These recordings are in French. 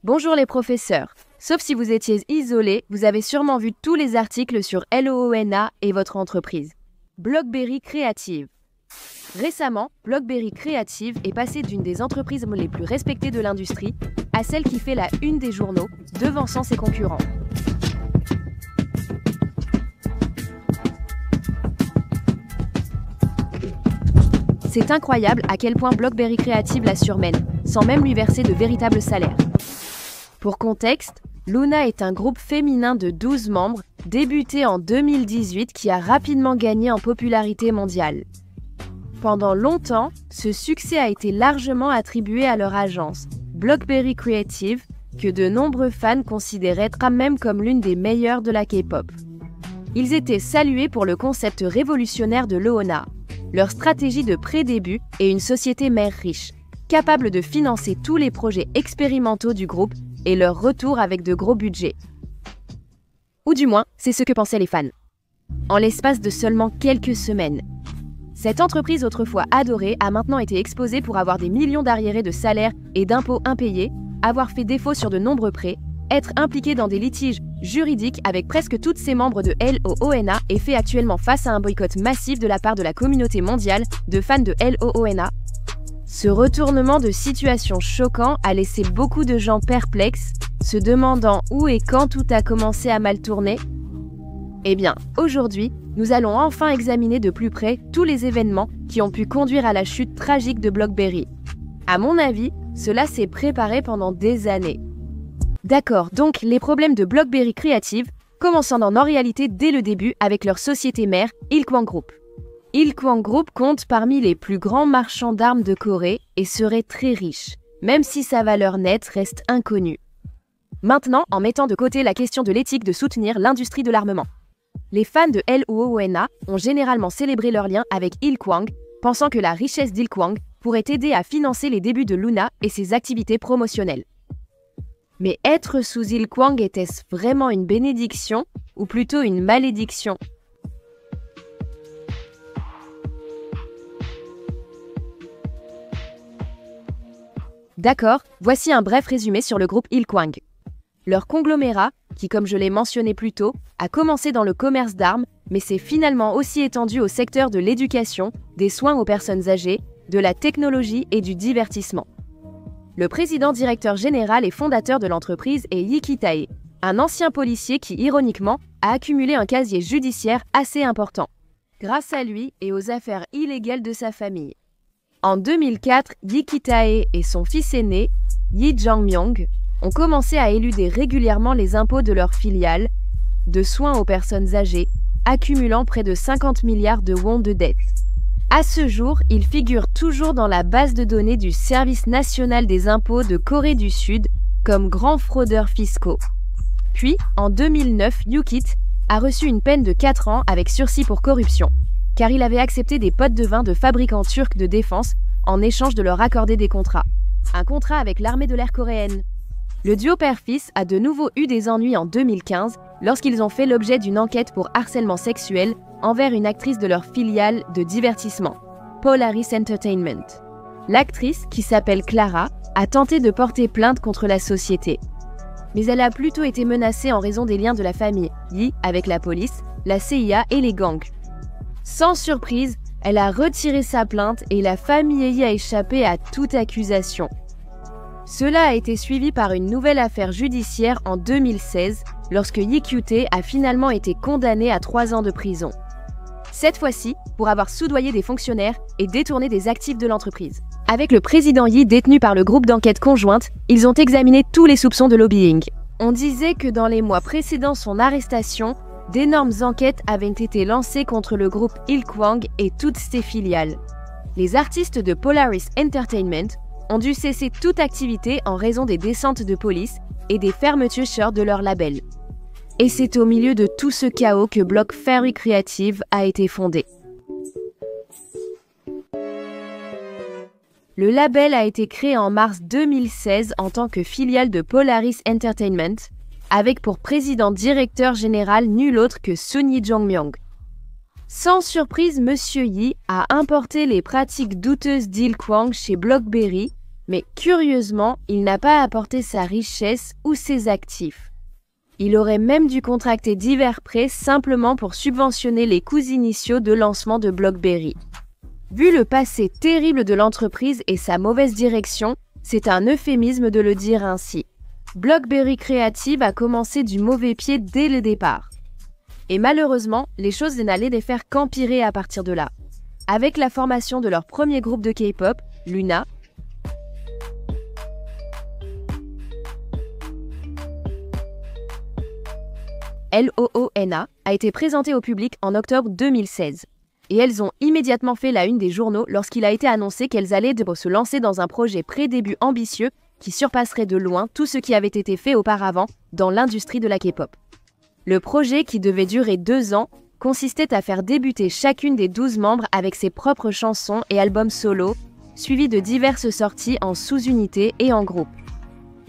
Bonjour les professeurs. Sauf si vous étiez isolés, vous avez sûrement vu tous les articles sur Loona et votre entreprise. BlockBerry Creative. Récemment, BlockBerry Creative est passé d'une des entreprises les plus respectées de l'industrie à celle qui fait la une des journaux, devançant ses concurrents. C'est incroyable à quel point BlockBerry Creative la surmène, sans même lui verser de véritables salaires. Pour contexte, Loona est un groupe féminin de 12 membres, débuté en 2018 qui a rapidement gagné en popularité mondiale. Pendant longtemps, ce succès a été largement attribué à leur agence, BlockBerry Creative, que de nombreux fans considéraient même comme l'une des meilleures de la K-pop. Ils étaient salués pour le concept révolutionnaire de Loona, leur stratégie de pré-début et une société mère riche, capable de financer tous les projets expérimentaux du groupe et leur retour avec de gros budgets. Ou du moins, c'est ce que pensaient les fans. En l'espace de seulement quelques semaines, cette entreprise autrefois adorée a maintenant été exposée pour avoir des millions d'arriérés de salaires et d'impôts impayés, avoir fait défaut sur de nombreux prêts, être impliquée dans des litiges juridiques avec presque tous ses membres de Loona et fait actuellement face à un boycott massif de la part de la communauté mondiale de fans de Loona. Ce retournement de situation choquant a laissé beaucoup de gens perplexes, se demandant où et quand tout a commencé à mal tourner. Eh bien, aujourd'hui, nous allons enfin examiner de plus près tous les événements qui ont pu conduire à la chute tragique de BlockBerry. À mon avis, cela s'est préparé pendant des années. D'accord, donc les problèmes de BlockBerry Creative, commençant en réalité dès le début avec leur société mère, Ilkwang Group. Ilkwang Group compte parmi les plus grands marchands d'armes de Corée et serait très riche, même si sa valeur nette reste inconnue. Maintenant, en mettant de côté la question de l'éthique de soutenir l'industrie de l'armement. Les fans de Loona ont généralement célébré leur lien avec Ilkwang, pensant que la richesse d'Ilkwang pourrait aider à financer les débuts de Loona et ses activités promotionnelles. Mais être sous Ilkwang était-ce vraiment une bénédiction ou plutôt une malédiction ? D'accord, voici un bref résumé sur le groupe Ilkwang. Leur conglomérat, qui comme je l'ai mentionné plus tôt, a commencé dans le commerce d'armes, mais s'est finalement aussi étendu au secteur de l'éducation, des soins aux personnes âgées, de la technologie et du divertissement. Le président-directeur général et fondateur de l'entreprise est Yi Ki-tae, un ancien policier qui, ironiquement, a accumulé un casier judiciaire assez important, grâce à lui et aux affaires illégales de sa famille. En 2004, Yi Ki-tae et son fils aîné, Yi Jong-myung, ont commencé à éluder régulièrement les impôts de leur filiale de soins aux personnes âgées, accumulant près de 50 milliards de won de dettes. À ce jour, ils figurent toujours dans la base de données du Service national des impôts de Corée du Sud comme grands fraudeurs fiscaux. Puis, en 2009, Yookit a reçu une peine de 4 ans avec sursis pour corruption, car il avait accepté des potes de vin de fabricants turcs de défense en échange de leur accorder des contrats. Un contrat avec l'armée de l'air coréenne. Le duo père-fils a de nouveau eu des ennuis en 2015 lorsqu'ils ont fait l'objet d'une enquête pour harcèlement sexuel envers une actrice de leur filiale de divertissement, Polaris Entertainment. L'actrice, qui s'appelle Clara, a tenté de porter plainte contre la société. Mais elle a plutôt été menacée en raison des liens de la famille Yi avec la police, la CIA et les gangs. Sans surprise, elle a retiré sa plainte et la famille Yi a échappé à toute accusation. Cela a été suivi par une nouvelle affaire judiciaire en 2016, lorsque Yi Kyu-tae a finalement été condamné à 3 ans de prison. Cette fois-ci, pour avoir soudoyé des fonctionnaires et détourné des actifs de l'entreprise. Avec le président Yi détenu par le groupe d'enquête conjointe, ils ont examiné tous les soupçons de lobbying. On disait que dans les mois précédant son arrestation, d'énormes enquêtes avaient été lancées contre le groupe Ilkwang et toutes ses filiales. Les artistes de Polaris Entertainment ont dû cesser toute activité en raison des descentes de police et des fermetures de leur label. Et c'est au milieu de tout ce chaos que BlockBerry Creative a été fondé. Le label a été créé en mars 2016 en tant que filiale de Polaris Entertainment, avec pour président-directeur général nul autre que Yi Jong-myung. Sans surprise, Monsieur Yi a importé les pratiques douteuses d'Ilkwang chez BlockBerry, Mais curieusement, il n'a pas apporté sa richesse ou ses actifs. Il aurait même dû contracter divers prêts simplement pour subventionner les coûts initiaux de lancement de BlockBerry. Vu le passé terrible de l'entreprise et sa mauvaise direction, c'est un euphémisme de le dire ainsi. BlockBerry Creative a commencé du mauvais pied dès le départ. Et malheureusement, les choses n'allaient les faire qu'empirer à partir de là. Avec la formation de leur premier groupe de K-pop, Luna, LOONA, a été présenté au public en octobre 2016. Et elles ont immédiatement fait la une des journaux lorsqu'il a été annoncé qu'elles allaient se lancer dans un projet pré-début ambitieux qui surpasserait de loin tout ce qui avait été fait auparavant dans l'industrie de la K-pop. Le projet, qui devait durer 2 ans, consistait à faire débuter chacune des 12 membres avec ses propres chansons et albums solo, suivis de diverses sorties en sous-unités et en groupe.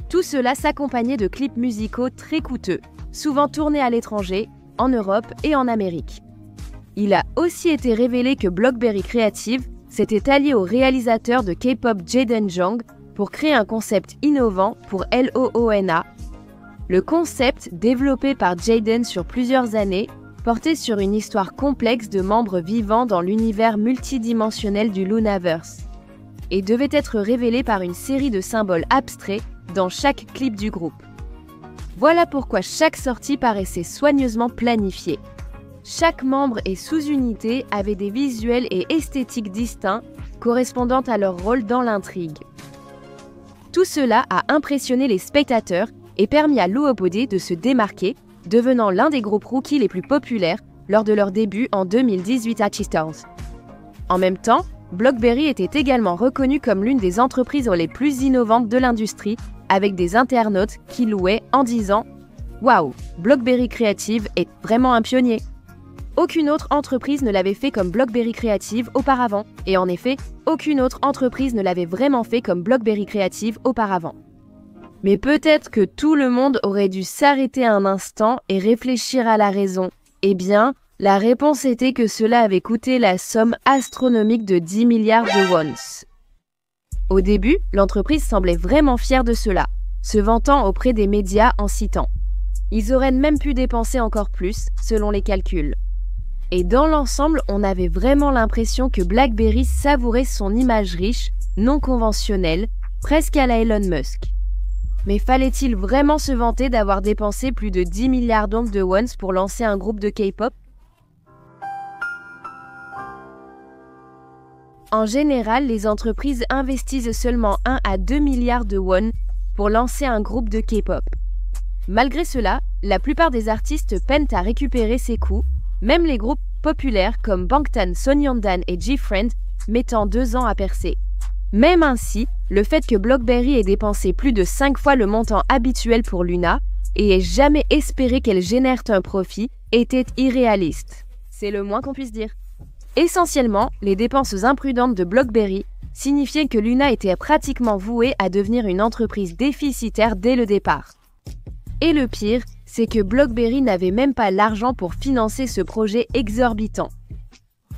Tout cela s'accompagnait de clips musicaux très coûteux, souvent tournés à l'étranger, en Europe et en Amérique. Il a aussi été révélé que BlockBerry Creative s'était allié au réalisateur de K-pop Jaden Jong pour créer un concept innovant pour LOONA. Le concept, développé par Jaden sur plusieurs années, portait sur une histoire complexe de membres vivant dans l'univers multidimensionnel du Lunaverse et devait être révélé par une série de symboles abstraits dans chaque clip du groupe. Voilà pourquoi chaque sortie paraissait soigneusement planifiée. Chaque membre et sous-unité avait des visuels et esthétiques distincts correspondant à leur rôle dans l'intrigue. Tout cela a impressionné les spectateurs et permis à Luopodi de se démarquer, devenant l'un des groupes rookies les plus populaires lors de leur début en 2018 à Chisters. En même temps, BlockBerry était également reconnu comme l'une des entreprises les plus innovantes de l'industrie, avec des internautes qui louaient en disant « Waouh, BlockBerry Creative est vraiment un pionnier !» Aucune autre entreprise ne l'avait fait comme BlockBerry Creative auparavant, et en effet, aucune autre entreprise ne l'avait vraiment fait comme BlockBerry Creative auparavant. Mais peut-être que tout le monde aurait dû s'arrêter un instant et réfléchir à la raison. Eh bien, la réponse était que cela avait coûté la somme astronomique de 10 milliards de wons. Au début, l'entreprise semblait vraiment fière de cela, se vantant auprès des médias en citant « Ils auraient même pu dépenser encore plus, selon les calculs ». Et dans l'ensemble, on avait vraiment l'impression que BlackBerry savourait son image riche, non conventionnelle, presque à la Elon Musk. Mais fallait-il vraiment se vanter d'avoir dépensé plus de 10 milliards de wons pour lancer un groupe de K-pop? En général, les entreprises investissent seulement 1 à 2 milliards de wons pour lancer un groupe de K-pop. Malgré cela, la plupart des artistes peinent à récupérer ces coûts, même les groupes populaires comme Bangtan, Sonyeondan et G-Friend mettant 2 ans à percer. Même ainsi, le fait que BlockBerry ait dépensé plus de 5 fois le montant habituel pour Luna et ait jamais espéré qu'elle génère un profit était irréaliste. C'est le moins qu'on puisse dire. Essentiellement, les dépenses imprudentes de BlockBerry signifiaient que Luna était pratiquement vouée à devenir une entreprise déficitaire dès le départ. Et le pire, c'est que BlockBerry n'avait même pas l'argent pour financer ce projet exorbitant.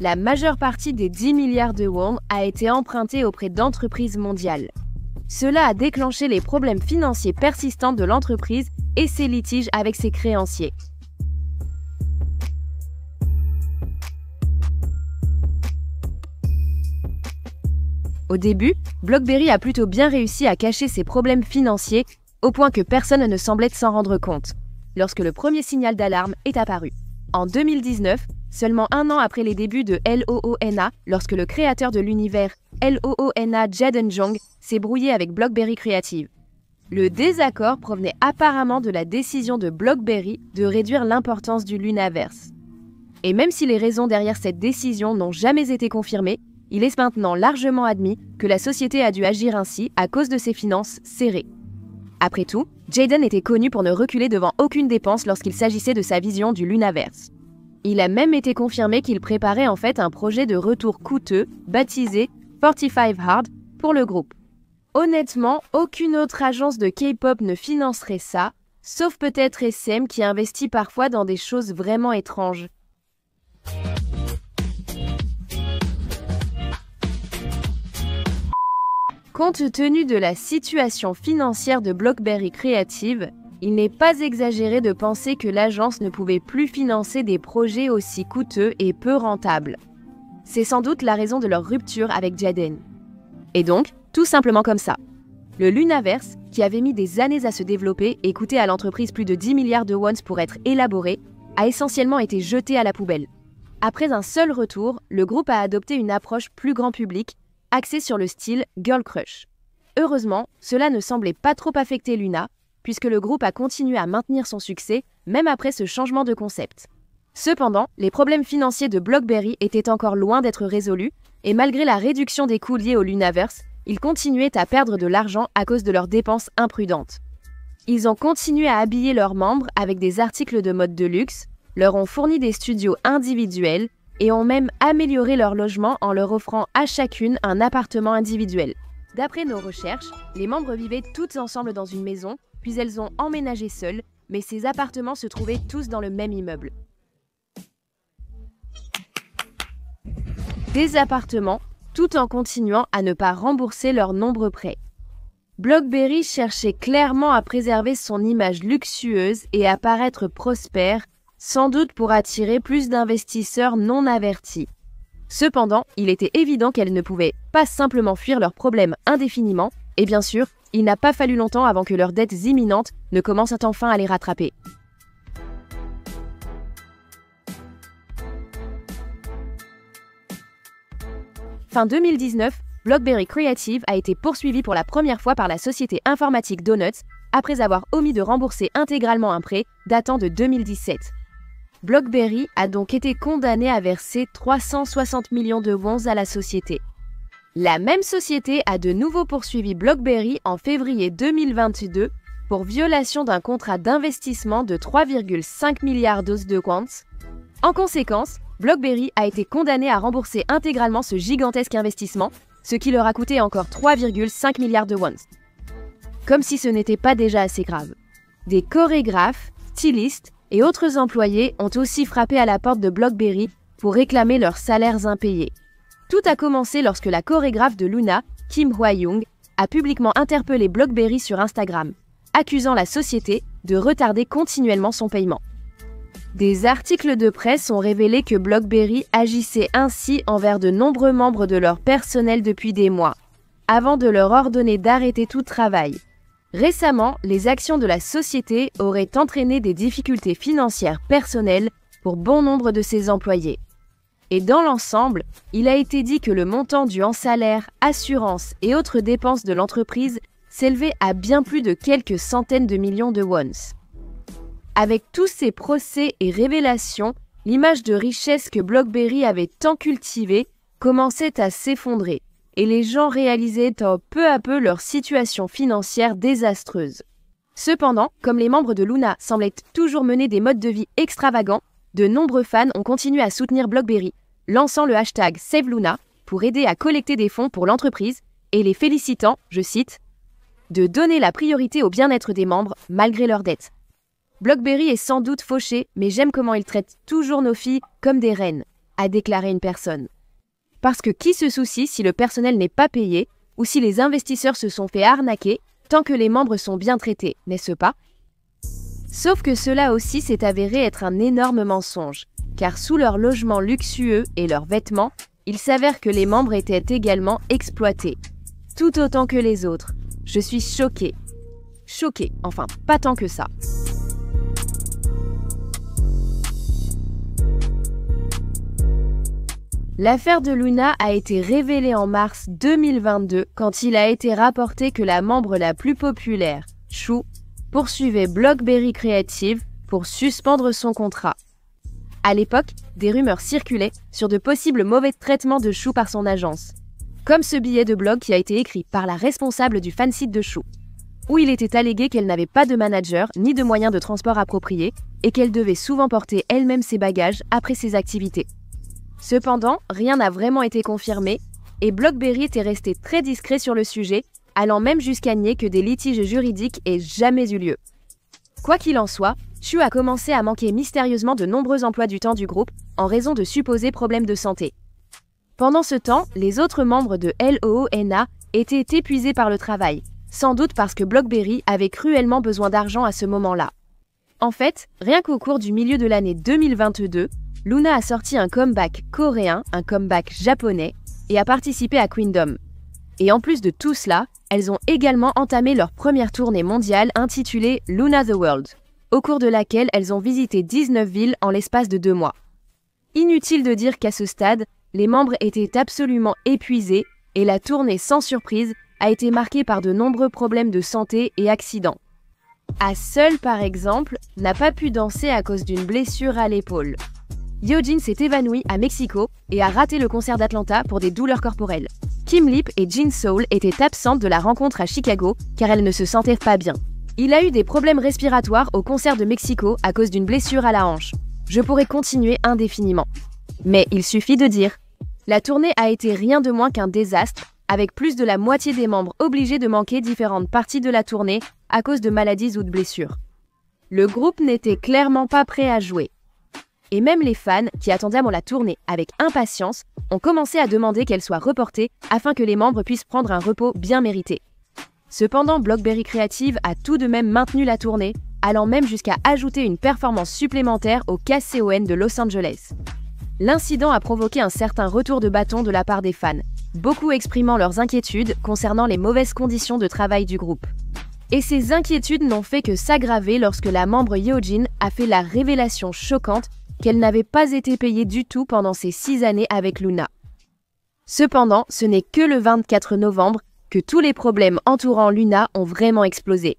La majeure partie des 10 milliards de wons a été empruntée auprès d'entreprises mondiales. Cela a déclenché les problèmes financiers persistants de l'entreprise et ses litiges avec ses créanciers. Au début, BlockBerry a plutôt bien réussi à cacher ses problèmes financiers au point que personne ne semblait s'en rendre compte, lorsque le premier signal d'alarme est apparu. En 2019, seulement 1 an après les débuts de LOONA, lorsque le créateur de l'univers LOONA, Jaden Jong, s'est brouillé avec BlockBerry Creative. Le désaccord provenait apparemment de la décision de BlockBerry de réduire l'importance du Lunaverse. Et même si les raisons derrière cette décision n'ont jamais été confirmées, il est maintenant largement admis que la société a dû agir ainsi à cause de ses finances serrées. Après tout, Jaden était connu pour ne reculer devant aucune dépense lorsqu'il s'agissait de sa vision du Lunaverse. Il a même été confirmé qu'il préparait en fait un projet de retour coûteux, baptisé 45 Hard, pour le groupe. Honnêtement, aucune autre agence de K-pop ne financerait ça, sauf peut-être SM qui investit parfois dans des choses vraiment étranges. Compte tenu de la situation financière de BlockBerry Creative, il n'est pas exagéré de penser que l'agence ne pouvait plus financer des projets aussi coûteux et peu rentables. C'est sans doute la raison de leur rupture avec Jaden. Et donc, tout simplement comme ça. Le Lunaverse, qui avait mis des années à se développer et coûté à l'entreprise plus de 10 milliards de wons pour être élaboré, a essentiellement été jeté à la poubelle. Après un seul retour, le groupe a adopté une approche plus grand public, axée sur le style Girl Crush. Heureusement, cela ne semblait pas trop affecter Luna, puisque le groupe a continué à maintenir son succès, même après ce changement de concept. Cependant, les problèmes financiers de BlockBerry étaient encore loin d'être résolus, et malgré la réduction des coûts liés au Lunaverse, ils continuaient à perdre de l'argent à cause de leurs dépenses imprudentes. Ils ont continué à habiller leurs membres avec des articles de mode de luxe, leur ont fourni des studios individuels et ont même amélioré leur logement en leur offrant à chacune un appartement individuel. D'après nos recherches, les membres vivaient toutes ensemble dans une maison, puis elles ont emménagé seules, mais ces appartements se trouvaient tous dans le même immeuble. Des appartements, tout en continuant à ne pas rembourser leurs nombreux prêts. BlockBerry cherchait clairement à préserver son image luxueuse et à paraître prospère, sans doute pour attirer plus d'investisseurs non avertis. Cependant, il était évident qu'elles ne pouvaient pas simplement fuir leurs problèmes indéfiniment, et bien sûr, il n'a pas fallu longtemps avant que leurs dettes imminentes ne commencent enfin à les rattraper. Fin 2019, BlockBerry Creative a été poursuivi pour la première fois par la société informatique Donuts après avoir omis de rembourser intégralement un prêt datant de 2017. BlockBerry a donc été condamné à verser 360 millions de wons à la société. La même société a de nouveau poursuivi BlockBerry en février 2022 pour violation d'un contrat d'investissement de 3,5 milliards de wons. En conséquence, BlockBerry a été condamné à rembourser intégralement ce gigantesque investissement, ce qui leur a coûté encore 3,5 milliards de wons. Comme si ce n'était pas déjà assez grave. Des chorégraphes, stylistes et autres employés ont aussi frappé à la porte de BlockBerry pour réclamer leurs salaires impayés. Tout a commencé lorsque la chorégraphe de Luna, Kim Hwa-young, a publiquement interpellé BlockBerry sur Instagram, accusant la société de retarder continuellement son paiement. Des articles de presse ont révélé que BlockBerry agissait ainsi envers de nombreux membres de leur personnel depuis des mois, avant de leur ordonner d'arrêter tout travail. Récemment, les actions de la société auraient entraîné des difficultés financières personnelles pour bon nombre de ses employés. Et dans l'ensemble, il a été dit que le montant dû en salaire, assurance et autres dépenses de l'entreprise s'élevait à bien plus de quelques centaines de millions de wons. Avec tous ces procès et révélations, l'image de richesse que BlockBerry avait tant cultivée commençait à s'effondrer, et les gens réalisaient peu à peu leur situation financière désastreuse. Cependant, comme les membres de Luna semblaient toujours mener des modes de vie extravagants, de nombreux fans ont continué à soutenir BlockBerry, lançant le hashtag #SaveLuna pour aider à collecter des fonds pour l'entreprise et les félicitant, je cite, « de donner la priorité au bien-être des membres malgré leurs dettes. BlockBerry est sans doute fauché, mais j'aime comment il traite toujours nos filles comme des reines », a déclaré une personne. Parce que qui se soucie si le personnel n'est pas payé ou si les investisseurs se sont fait arnaquer tant que les membres sont bien traités, n'est-ce pas? Sauf que cela aussi s'est avéré être un énorme mensonge, car sous leur logement luxueux et leurs vêtements, il s'avère que les membres étaient également exploités, tout autant que les autres. Je suis choquée. Choquée, enfin, pas tant que ça. L'affaire de Luna a été révélée en mars 2022 quand il a été rapporté que la membre la plus populaire, Chou, poursuivait BlockBerry Creative pour suspendre son contrat. À l'époque, des rumeurs circulaient sur de possibles mauvais traitements de Chou par son agence. Comme ce billet de blog qui a été écrit par la responsable du fansite de Chou, où il était allégué qu'elle n'avait pas de manager ni de moyens de transport appropriés et qu'elle devait souvent porter elle-même ses bagages après ses activités. Cependant, rien n'a vraiment été confirmé et BlockBerry était resté très discret sur le sujet, allant même jusqu'à nier que des litiges juridiques aient jamais eu lieu. Quoi qu'il en soit, Chou a commencé à manquer mystérieusement de nombreux emplois du temps du groupe en raison de supposés problèmes de santé. Pendant ce temps, les autres membres de LOONA était épuisée par le travail, sans doute parce que BlackBerry avait cruellement besoin d'argent à ce moment-là. En fait, rien qu'au cours du milieu de l'année 2022, Luna a sorti un comeback coréen, un comeback japonais, et a participé à Queendom. Et en plus de tout cela, elles ont également entamé leur première tournée mondiale intitulée Luna the World, au cours de laquelle elles ont visité 19 villes en l'espace de 2 mois. Inutile de dire qu'à ce stade, les membres étaient absolument épuisés et la tournée, sans surprise, a été marquée par de nombreux problèmes de santé et accidents. Seul, par exemple, n'a pas pu danser à cause d'une blessure à l'épaule. Yeojin s'est évanoui à Mexico et a raté le concert d'Atlanta pour des douleurs corporelles. Kim Lip et Jin Soul étaient absentes de la rencontre à Chicago car elles ne se sentaient pas bien. Il a eu des problèmes respiratoires au concert de Mexico à cause d'une blessure à la hanche. Je pourrais continuer indéfiniment. Mais il suffit de dire. La tournée a été rien de moins qu'un désastre, avec plus de la moitié des membres obligés de manquer différentes parties de la tournée à cause de maladies ou de blessures. Le groupe n'était clairement pas prêt à jouer. Et même les fans, qui attendaient la tournée avec impatience, ont commencé à demander qu'elle soit reportée afin que les membres puissent prendre un repos bien mérité. Cependant, BlackBerry Creative a tout de même maintenu la tournée, allant même jusqu'à ajouter une performance supplémentaire au KCON de Los Angeles. L'incident a provoqué un certain retour de bâton de la part des fans, beaucoup exprimant leurs inquiétudes concernant les mauvaises conditions de travail du groupe. Et ces inquiétudes n'ont fait que s'aggraver lorsque la membre Yeojin a fait la révélation choquante qu'elle n'avait pas été payée du tout pendant ses 6 années avec Luna. Cependant, ce n'est que le 24 novembre que tous les problèmes entourant Luna ont vraiment explosé.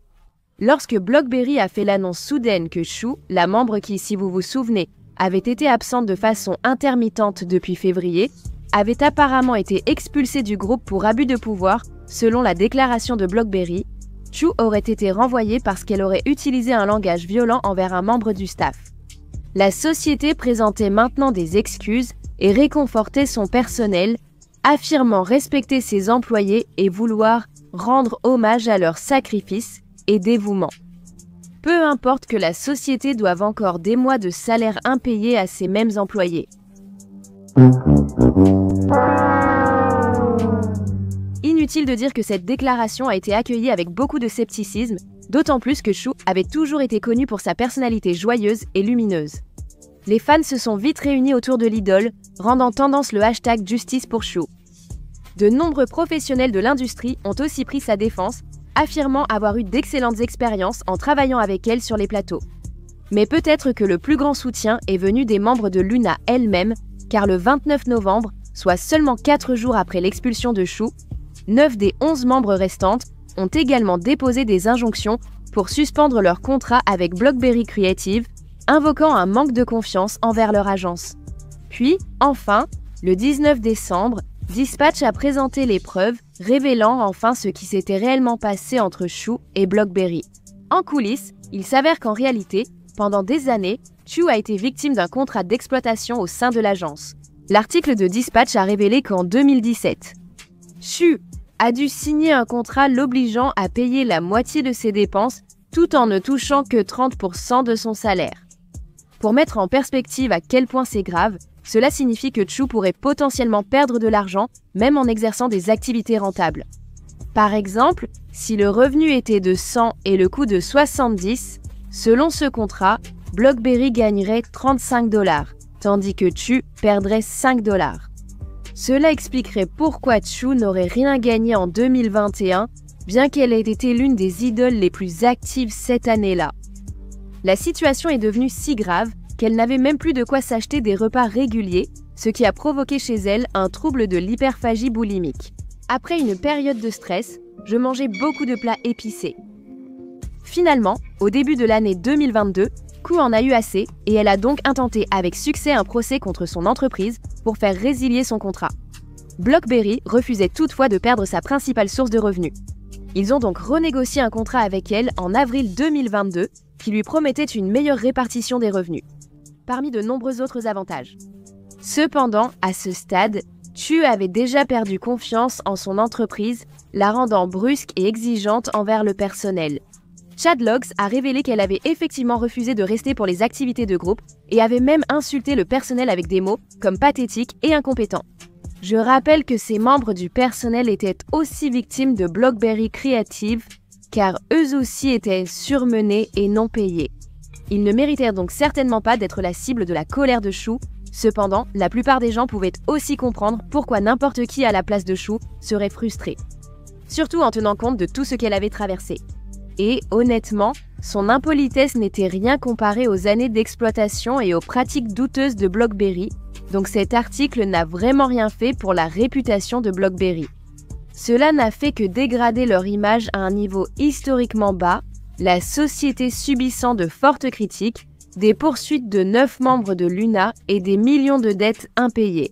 Lorsque BlackBerry a fait l'annonce soudaine que Shu, la membre qui, si vous vous souvenez, avait été absente de façon intermittente depuis février, avait apparemment été expulsée du groupe pour abus de pouvoir, selon la déclaration de BlackBerry, Shu aurait été renvoyée parce qu'elle aurait utilisé un langage violent envers un membre du staff. La société présentait maintenant des excuses et réconfortait son personnel, affirmant respecter ses employés et vouloir rendre hommage à leur sacrifice et dévouement. Peu importe que la société doive encore des mois de salaire impayés à ses mêmes employés. Inutile de dire que cette déclaration a été accueillie avec beaucoup de scepticisme, d'autant plus que Shu avait toujours été connu pour sa personnalité joyeuse et lumineuse. Les fans se sont vite réunis autour de l'idole, rendant tendance le hashtag Justice pour Shu. De nombreux professionnels de l'industrie ont aussi pris sa défense, affirmant avoir eu d'excellentes expériences en travaillant avec elle sur les plateaux. Mais peut-être que le plus grand soutien est venu des membres de Luna elle-même, car le 29 novembre, soit seulement 4 jours après l'expulsion de Shu, 9 des 11 membres restantes ont également déposé des injonctions pour suspendre leur contrat avec BlackBerry Creative, invoquant un manque de confiance envers leur agence. Puis, enfin, le 19 décembre, Dispatch a présenté les preuves, révélant enfin ce qui s'était réellement passé entre Shu et BlackBerry. En coulisses, il s'avère qu'en réalité, pendant des années, Shu a été victime d'un contrat d'exploitation au sein de l'agence. L'article de Dispatch a révélé qu'en 2017, Shu a dû signer un contrat l'obligeant à payer la moitié de ses dépenses tout en ne touchant que 30% de son salaire. Pour mettre en perspective à quel point c'est grave, cela signifie que Shu pourrait potentiellement perdre de l'argent, même en exerçant des activités rentables. Par exemple, si le revenu était de 100 et le coût de 70, selon ce contrat, BlackBerry gagnerait 35 $, tandis que Shu perdrait 5 $. Cela expliquerait pourquoi Shu n'aurait rien gagné en 2021, bien qu'elle ait été l'une des idoles les plus actives cette année-là. La situation est devenue si grave qu'elle n'avait même plus de quoi s'acheter des repas réguliers, ce qui a provoqué chez elle un trouble de l'hyperphagie boulimique. Après une période de stress, je mangeais beaucoup de plats épicés. Finalement, au début de l'année 2022, Koo en a eu assez et elle a donc intenté avec succès un procès contre son entreprise pour faire résilier son contrat. BlackBerry refusait toutefois de perdre sa principale source de revenus. Ils ont donc renégocié un contrat avec elle en avril 2022 qui lui promettait une meilleure répartition des revenus, parmi de nombreux autres avantages. Cependant, à ce stade, Shu avait déjà perdu confiance en son entreprise, la rendant brusque et exigeante envers le personnel. Chad Logs a révélé qu'elle avait effectivement refusé de rester pour les activités de groupe et avait même insulté le personnel avec des mots comme pathétique et incompétent. Je rappelle que ces membres du personnel étaient aussi victimes de Blockberry Creative, car eux aussi étaient surmenés et non payés. Ils ne méritèrent donc certainement pas d'être la cible de la colère de Chou. Cependant, la plupart des gens pouvaient aussi comprendre pourquoi n'importe qui à la place de Chou serait frustré. Surtout en tenant compte de tout ce qu'elle avait traversé. Et honnêtement, son impolitesse n'était rien comparée aux années d'exploitation et aux pratiques douteuses de Blockberry, donc cet article n'a vraiment rien fait pour la réputation de Blockberry. Cela n'a fait que dégrader leur image à un niveau historiquement bas, la société subissant de fortes critiques, des poursuites de 9 membres de Luna et des millions de dettes impayées.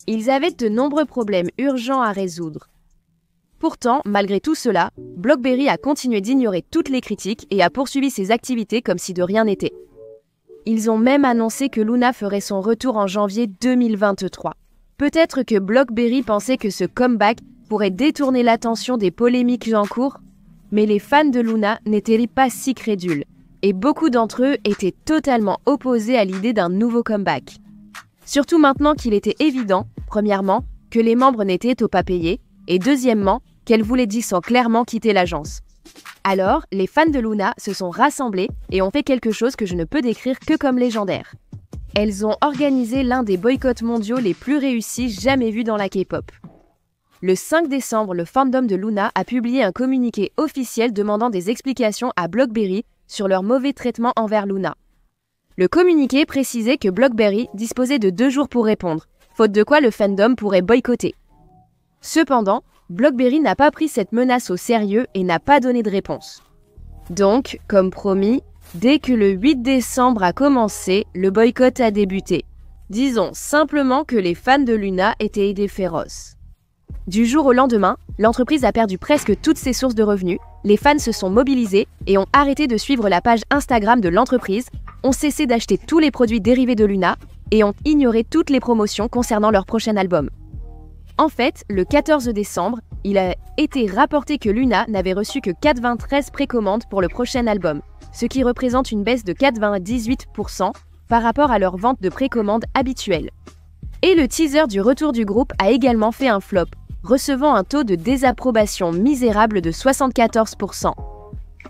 Ils avaient de nombreux problèmes urgents à résoudre. Pourtant, malgré tout cela, Blockberry a continué d'ignorer toutes les critiques et a poursuivi ses activités comme si de rien n'était. Ils ont même annoncé que Luna ferait son retour en janvier 2023. Peut-être que Blockberry pensait que ce comeback pourrait détourner l'attention des polémiques en cours, mais les fans de Luna n'étaient pas si crédules, et beaucoup d'entre eux étaient totalement opposés à l'idée d'un nouveau comeback. Surtout maintenant qu'il était évident, premièrement, que les membres n'étaient pas payés, et deuxièmement, qu'elle voulait clairement quitter l'agence. Alors, les fans de Luna se sont rassemblés et ont fait quelque chose que je ne peux décrire que comme légendaire. Elles ont organisé l'un des boycotts mondiaux les plus réussis jamais vus dans la K-pop. Le 5 décembre, le fandom de Luna a publié un communiqué officiel demandant des explications à Blockberry sur leur mauvais traitement envers Luna. Le communiqué précisait que Blockberry disposait de 2 jours pour répondre, faute de quoi le fandom pourrait boycotter. Cependant, Blockberry n'a pas pris cette menace au sérieux et n'a pas donné de réponse. Donc, comme promis, dès que le 8 décembre a commencé, le boycott a débuté. Disons simplement que les fans de Luna étaient des féroces. Du jour au lendemain, l'entreprise a perdu presque toutes ses sources de revenus, les fans se sont mobilisés et ont arrêté de suivre la page Instagram de l'entreprise, ont cessé d'acheter tous les produits dérivés de Luna et ont ignoré toutes les promotions concernant leur prochain album. En fait, le 14 décembre, il a été rapporté que Luna n'avait reçu que 93 précommandes pour le prochain album, ce qui représente une baisse de 98% par rapport à leur vente de précommandes habituelle. Et le teaser du retour du groupe a également fait un flop, recevant un taux de désapprobation misérable de 74%.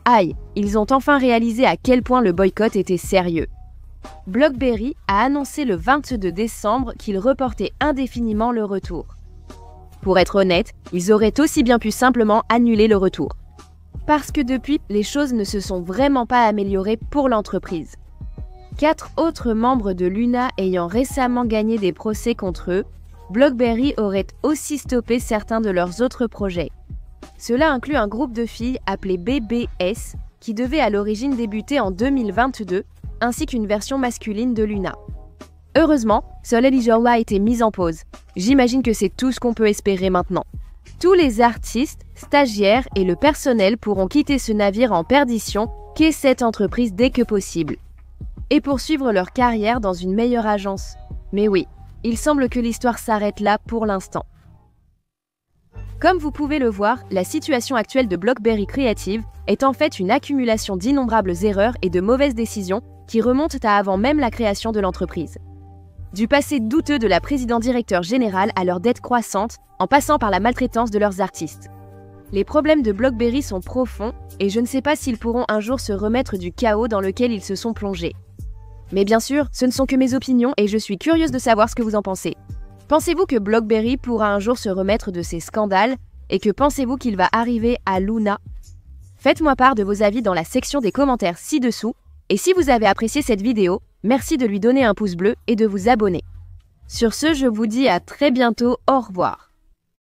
Aïe, ils ont enfin réalisé à quel point le boycott était sérieux. Blockberry a annoncé le 22 décembre qu'il reportait indéfiniment le retour. Pour être honnête, ils auraient aussi bien pu simplement annuler le retour. Parce que depuis, les choses ne se sont vraiment pas améliorées pour l'entreprise. 4 autres membres de Luna ayant récemment gagné des procès contre eux, Blockberry aurait aussi stoppé certains de leurs autres projets. Cela inclut un groupe de filles appelé BBS, qui devait à l'origine débuter en 2022, ainsi qu'une version masculine de Luna. Heureusement, Soleil a été mise en pause. J'imagine que c'est tout ce qu'on peut espérer maintenant. Tous les artistes, stagiaires et le personnel pourront quitter ce navire en perdition qu'est cette entreprise dès que possible. Et poursuivre leur carrière dans une meilleure agence. Mais oui, il semble que l'histoire s'arrête là pour l'instant. Comme vous pouvez le voir, la situation actuelle de Blockberry Creative est en fait une accumulation d'innombrables erreurs et de mauvaises décisions qui remontent à avant même la création de l'entreprise. Du passé douteux de la président-directeur générale à leurs dettes croissantes, en passant par la maltraitance de leurs artistes. Les problèmes de Blockberry sont profonds et je ne sais pas s'ils pourront un jour se remettre du chaos dans lequel ils se sont plongés. Mais bien sûr, ce ne sont que mes opinions et je suis curieuse de savoir ce que vous en pensez. Pensez-vous que Blockberry pourra un jour se remettre de ces scandales et que pensez-vous qu'il va arriver à Luna? Faites-moi part de vos avis dans la section des commentaires ci-dessous et si vous avez apprécié cette vidéo, merci de lui donner un pouce bleu et de vous abonner. Sur ce, je vous dis à très bientôt, au revoir.